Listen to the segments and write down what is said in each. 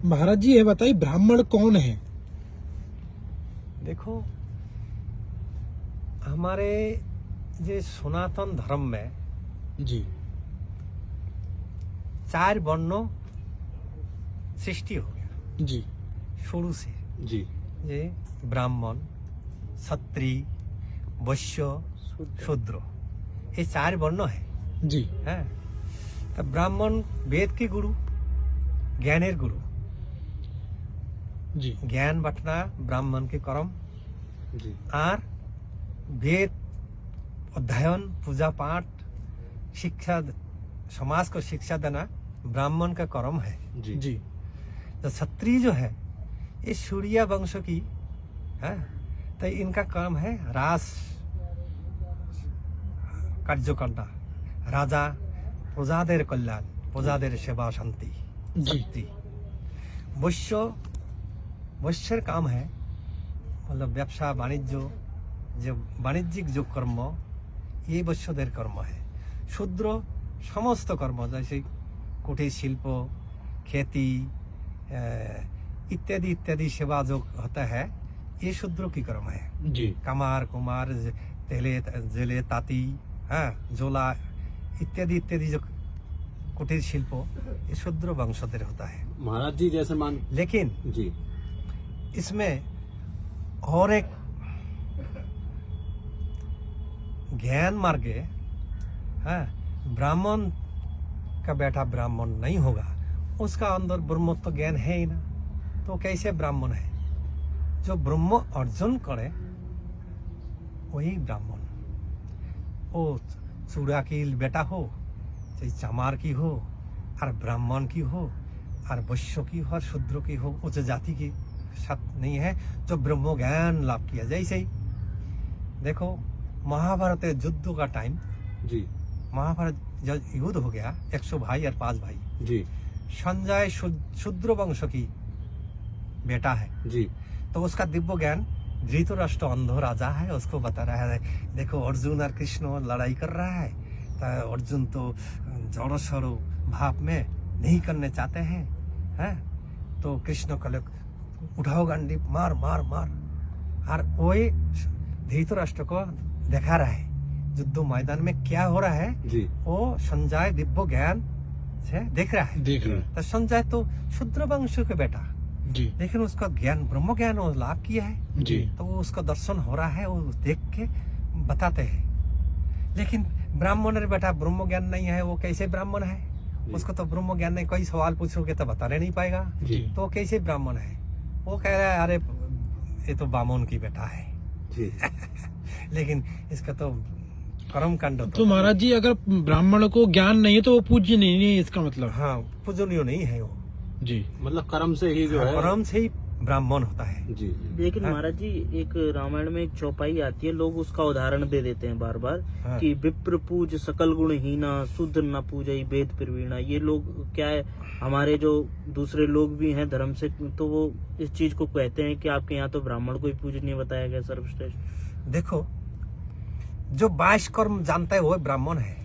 महाराज जी ये बताइए ब्राह्मण कौन है? देखो, हमारे ये सनातन धर्म में जी 4 वर्णों सृष्टि हो गया जी शुरू से। जी ये ब्राह्मण, क्षत्रिय, वैश्य, शूद्र, ये 4 वर्ण है। जी हैं? तो ब्राह्मण वेद के गुरु, ज्ञानेर गुरु। जी ज्ञान बटना ब्राह्मण के कर्म जी और वेद अध्ययन, पूजा पाठ, शिक्षा, समाज को शिक्षा देना ब्राह्मण का कर्म है। जी जी तो क्षत्रिय जो है ये सूर्य वंश की है, तो इनका काम है राज कार्य करना, राजा प्रजादेर कल्याण, प्रजादेर सेवा शांति। जी वैश्यर काम है मतलब व्यवसाय वाणिज्य, जो वाणिज्यिक जो कर्म ये वैश्यदेर कर्म है। शूद्र समस्त कर्म जैसे कुटीर शिल्प, खेती इत्यादि इत्यादि सेवा जो होता है ये शूद्रों की कर्म है। जी कमार, कुमार, तेले, जेले, ताती, हाँ, जोला इत्यादि इत्यादि जो कुटीर शिल्प ये शूद्र वंशधर होता है। महाराज जी जैसे मान लेकिन जी इसमें और एक ज्ञान मार्ग है, हाँ, ब्राह्मण का बेटा ब्राह्मण नहीं होगा, उसका अंदर ब्रह्मत्व ज्ञान है ही ना, तो कैसे ब्राह्मण है? जो ब्रह्म अर्जन करे वही ब्राह्मण। वो चूड़ा की बेटा हो, चाहे चमार की हो, और ब्राह्मण की हो, और वैश्य की हो, और शूद्र की हो, उच्च जाति की साथ नहीं है, जो ब्रह्म ज्ञान लाभ किया। जैसे ही देखो महाभारत युद्ध का टाइम, जी महाभारत जब युद्ध हो गया 100 भाई और 5 भाई, जी संजय शूद्र वंश की बेटा है, जी तो उसका दिव्य ज्ञान धृतराष्ट्र अंधो राजा है, उसको बता रहा है देखो अर्जुन और कृष्ण लड़ाई कर रहा है, तो अर्जुन तो जड़ो सड़ो भाव में नहीं करने चाहते हैं, तो कृष्ण कल उठाओ गांडी, मार मार मार, और वही धृतराष्ट्र को दिखा रहा है युद्ध मैदान में क्या हो रहा है। जी वो संजय दिव्य ज्ञान से देख रहा है। देख रहे हैं। तो संजय तो शूद्र वंश के बेटा, जी लेकिन उसका ज्ञान ब्रह्म ज्ञान वो लाभ किया है, जी तो वो उसका दर्शन हो रहा है, वो देख के बताते हैं। लेकिन ब्राह्मण बेटा ब्रह्म ज्ञान नहीं है, वो कैसे ब्राह्मण है? उसको तो ब्रह्म ज्ञान नहीं, कोई सवाल पूछोगे तो बताने नहीं पाएगा, जी तो कैसे ब्राह्मण है? वो कह रहा है अरे ये तो बामन की बेटा है। जी लेकिन इसका तो कर्म कांड तो महाराज जी अगर ब्राह्मण को ज्ञान नहीं है तो वो पूज्य नहीं है, इसका मतलब? हाँ, पूजनीय नहीं है वो, जी मतलब कर्म से ही जो है कर्म से ही ब्राह्मण होता है। जी लेकिन हाँ। महाराज जी एक रामायण में एक चौपाई आती है, लोग उसका उदाहरण दे देते हैं बार बार हाँ। कि विप्र पूज सकल गुण हीना, शूद्र न पूजई वेद प्रवीणा। ये लोग क्या है, हमारे जो दूसरे लोग भी हैं धर्म से, तो वो इस चीज को कहते हैं कि आपके यहाँ तो ब्राह्मण को ही पूजनीय बताया गया सर्वश्रेष्ठ। देखो, जो 22 कर्म जानता है वो ब्राह्मण है।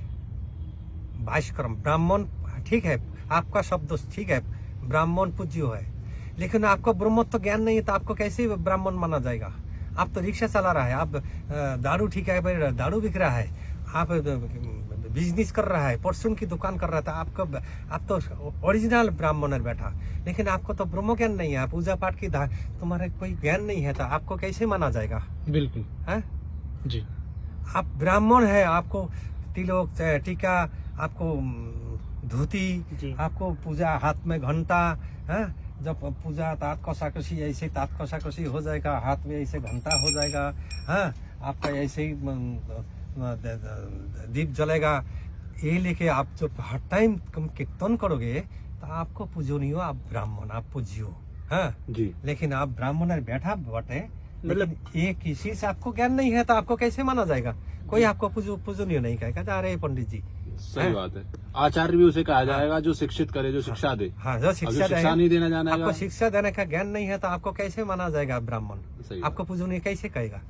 22 कर्म ब्राह्मण, ठीक है, आपका शब्द ठीक है, ब्राह्मण पूज्य है, लेकिन आपको ब्रह्मत्व ज्ञान नहीं है तो आपको कैसे ब्राह्मण माना जाएगा? आप तो रिक्शा चला रहा है, आप दारू, ठीक है भाई, दारू बिक रहा है, आप बिजनेस कर रहा है, परचून की दुकान कर रहा था, आप तो ओरिजिनल ब्राह्मण है बैठा, लेकिन आपको तो ब्रह्म ज्ञान नहीं है, पूजा पाठ की तुम्हारे कोई ज्ञान नहीं है, तो आपको कैसे माना जाएगा? बिल्कुल है जी। आप ब्राह्मण है, आपको तिलक, टीका, आपको धोती, जी। आपको पूजा, हाथ में घंटा, है, जब पूजा तात कसाकसी ऐसे तात कसाकसी हो जाएगा, हाथ में ऐसे घंटा हो जाएगा, हाँ, आपका ऐसे ही दीप जलेगा, ये लेके आप जो हर टाइम कीर्तन करोगे तो आपको पूजनीय हो, आप ब्राह्मण, आप पूज्यो, हाँ। जी लेकिन आप ब्राह्मण बैठा बटे, मतलब ये किसी से आपको ज्ञान नहीं है तो आपको कैसे माना जाएगा? कोई आपको पूजनीय नहीं कहेगा, जा रहे पंडित जी। सही बात है। आचार्य भी उसे कहा जाएगा जो शिक्षित करे, जो शिक्षा दे। हाँ, जो अब शिक्षा जो शिक्षा देगा, नहीं देना जानेगा, आपको शिक्षा देने का ज्ञान नहीं है तो आपको कैसे माना जाएगा ब्राह्मण? सही आपको पूजनीय कैसे कहेगा?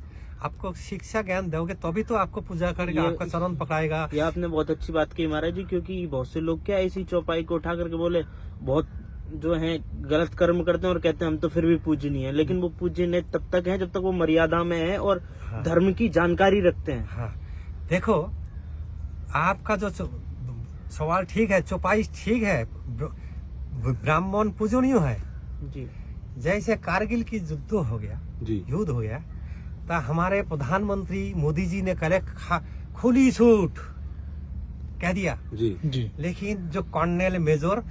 आपको शिक्षा ज्ञान दोगे तभी तो आपको पूजा करेगा, ये- आपका चरण पकड़ाएगा। ये आपने बहुत अच्छी बात की महाराज जी, क्योंकि बहुत से लोग क्या इसी चौपाई को उठा करके बोले, बहुत जो हैं गलत कर्म करते हैं और कहते हैं हम तो फिर भी पूजनीय है, लेकिन वो पूजनीय तब तक है जब तक वो मर्यादा में है और हाँ। धर्म की जानकारी रखते हैं। हाँ, देखो आपका जो सवाल ठीक है, चौपाई ठीक है, ब्राह्मण पूजनीय है। जी जैसे कारगिल की युद्ध हो गया, जी युद्ध हो गया, तो हमारे प्रधानमंत्री मोदी जी ने कल खुली छूट कह दिया, जी जी लेकिन जो कर्नल मेजर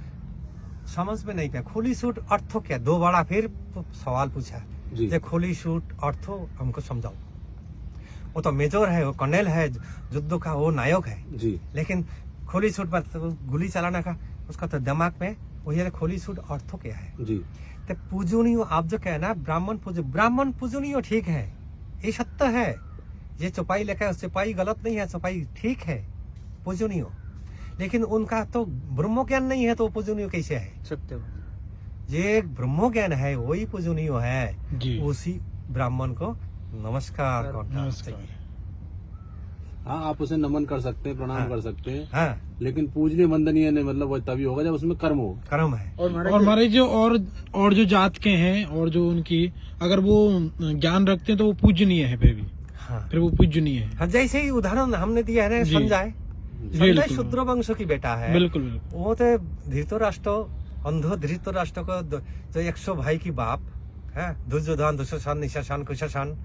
समझ में नहीं पाया खुली छूट अर्थ क्या। दो बड़ा फिर सवाल पूछा जी जे खुली छूट अर्थ हमको समझाओ। वो तो मेजर है, वो कर्नल है, युद्ध का वो नायक है, जी लेकिन खुली छूट पर तो गोली चलाने का उसका तो दिमाग में वही है। खुली छूट अर्थ क्या है? जी तो पूजनीय आप जो कहना ब्राह्मण पूजनीय ठीक है, ये सत्य है। ये चौपाई लेकर चौपाई गलत नहीं है, चौपाई ठीक है, पूजनीय, लेकिन उनका तो ब्रह्म ज्ञान नहीं है, तो पूजनीय कैसे है? सत्य ये ब्रह्म ज्ञान है वही पूजनीय है। जी उसी ब्राह्मण को नमस्कार करना नमस्कार। चाहिए। हाँ, आप उसे नमन कर सकते हैं, प्रणाम हाँ। कर सकते हैं, हाँ, लेकिन पूजनीय वंदनीय नहीं, मतलब वो तभी होगा जब उसमें कर्म हो। कर्म है। और और हमारे जो और जो जात के हैं और जो उनकी अगर वो ज्ञान रखते हैं तो वो पूजनीय है, हाँ, फिर वो पूजनीय है। हाँ, जैसे ही उदाहरण हमने दिया है जी। संजय बिल्कुल। शूद्र वंश की बेटा है। बिल्कुल बिल्कुल वो तो धृतराष्ट्र अंध धृतराष्ट्र को जो 100 भाई की बाप है, दुर्योधन दुशासन निशासन कुशासन,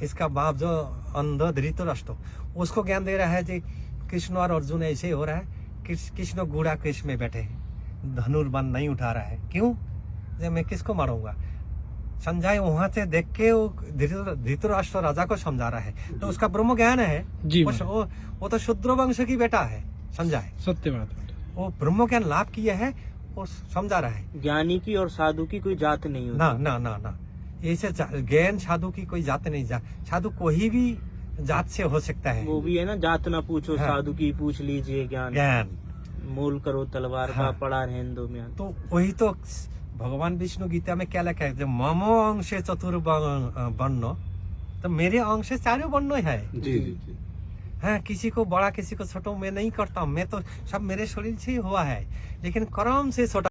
इसका बाप जो अंध धृतराष्ट्र, उसको ज्ञान दे रहा है कि कृष्ण और अर्जुन ऐसे हो रहा है। कृष्ण गुड़ा कृष्ण में बैठे हैं, धनुर्बाण नहीं उठा रहा है, क्यों? जब मैं किसको मारूंगा? संजय वहां से देख के वो धृतराष्ट्र राजा को समझा रहा है, तो उसका ब्रह्म ज्ञान है। जी वो तो शूद्र वंश की बेटा है संजय, सत्य बात है। वो ब्रह्म ज्ञान लाभ किया है, वो समझा रहा है। ज्ञानी की और साधु की कोई जात नहीं होती। ना ना ना ना, ऐसे ज्ञान साधु की कोई जात नहीं। साधु कोई भी जात से हो सकता है। वो भी है ना, जात ना पूछो हाँ। साधु की पूछ लीजिए ज्ञान। ज्ञान मोल करो तलवार का हाँ। पड़ा रहन दो म्यान। तो वही तो भगवान विष्णु गीता में क्या लिखा है? जब ममो अंश चतुर्वर्ण, तो मेरे अंश चारों वर्ण है। जी जी जी हाँ, किसी को बड़ा किसी को छोटा मैं नहीं करता, मैं तो सब मेरे शरीर से ही हुआ है, लेकिन कर्म से छोटा